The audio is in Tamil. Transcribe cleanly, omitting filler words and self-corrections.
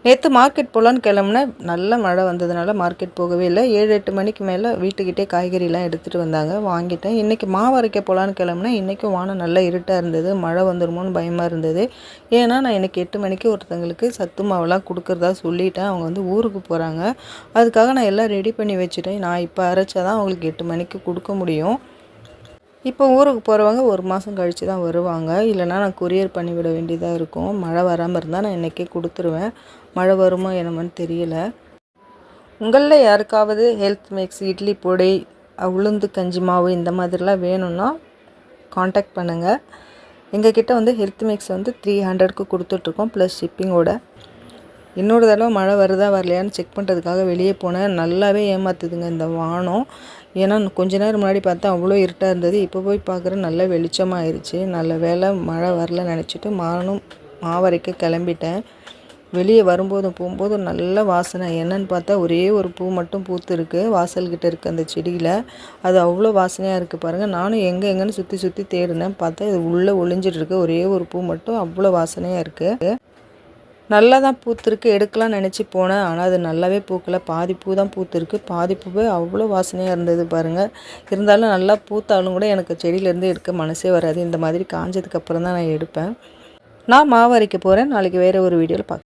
நேற்று மார்க்கெட் போகலான்னு கிளம்புனேன். நல்ல மழை வந்ததுனால மார்க்கெட் போகவே இல்லை. 7-8 மணிக்கு மேலே வீட்டுக்கிட்டே காய்கறிலாம் எடுத்துகிட்டு வந்தாங்க, வாங்கிட்டேன். இன்றைக்கி மாவு அரைக்க போகலான்னு கிளம்புனேன். இன்றைக்கும் வானம் நல்லா இருட்டாக இருந்தது. மழை வந்துடுமோன்னு பயமாக இருந்தது. ஏன்னா நான் இன்றைக்கி 8 மணிக்கு ஒருத்தங்களுக்கு சத்து மாவுலாம் கொடுக்குறதா சொல்லிட்டேன். அவங்க வந்து ஊருக்கு போகிறாங்க. அதுக்காக நான் எல்லாம் ரெடி பண்ணி வச்சுட்டேன். நான் இப்போ அரைச்சா தான் அவங்களுக்கு 8 மணிக்கு கொடுக்க முடியும். இப்போ ஊருக்கு போகிறவங்க 1 மாதம் கழித்து தான் வருவாங்க. இல்லைனா நான் கொரியர் பண்ணிவிட வேண்டியதாக இருக்கும். மழை வராமல் இருந்தால் நான் இன்றைக்கே கொடுத்துருவேன். மழை வருமா என்னமான்னு தெரியல. உங்களில் யாருக்காவது ஹெல்த் மிக்ஸ், இட்லி பொடி, உளுந்து கஞ்சி மாவு இந்த மாதிரிலாம் வேணும்னா காண்டாக்ட் பண்ணுங்கள். எங்ககிட்ட வந்து ஹெல்த் மிக்ஸ் வந்து 300க்கு கொடுத்துட்ருக்கோம் ப்ளஸ் ஷிப்பிங்கோட. இன்னொரு தடவை மழை வருதா வரலையான்னு செக் பண்ணுறதுக்காக வெளியே போனேன். நல்லாவே ஏமாற்றுதுங்க இந்த வானம். ஏன்னா கொஞ்ச நேரம் முன்னாடி பார்த்தா அவ்வளோ இருட்டாக இருந்தது. இப்போ போய் பார்க்குறேன் நல்ல வெளிச்சமாக ஆயிடுச்சு. நல்ல வேளை மழை வரல நினச்சிட்டு மாவரைக்க கிளம்பிட்டேன். வெளியே வரும்போதும் போகும்போதும் நல்ல வாசனை. என்னன்னு பார்த்தா ஒரே ஒரு பூ மட்டும் பூத்துருக்கு வாசல்கிட்ட இருக்குது அந்த செடியில். அது அவ்வளோ வாசனையாக இருக்குது பாருங்கள். நானும் எங்கேன்னு சுற்றி தேடினேன். பார்த்தா இது உள்ளே ஒளிஞ்சிட்டு இருக்கு. ஒரே ஒரு பூ மட்டும் அவ்வளோ வாசனையாக இருக்குது. நல்லா தான் பூத்துருக்கு, எடுக்கலாம்னு நினச்சி போனேன். ஆனால் அது நல்லாவே பூக்கலை. பாதி பூ தான் பூத்துருக்கு. பாதி பூவே அவ்வளோ வாசனையாக இருந்தது பாருங்கள். இருந்தாலும் நல்லா பூத்தாலும் கூட எனக்கு செடியிலேருந்து எடுக்க மனசே வராது. இந்த மாதிரி காஞ்சதுக்கப்புறம் தான் நான் எடுப்பேன். நான் மாவு அரைக்க போகிறேன். நாளைக்கு வேறு ஒரு வீடியோவில் பார்க்குறேன்.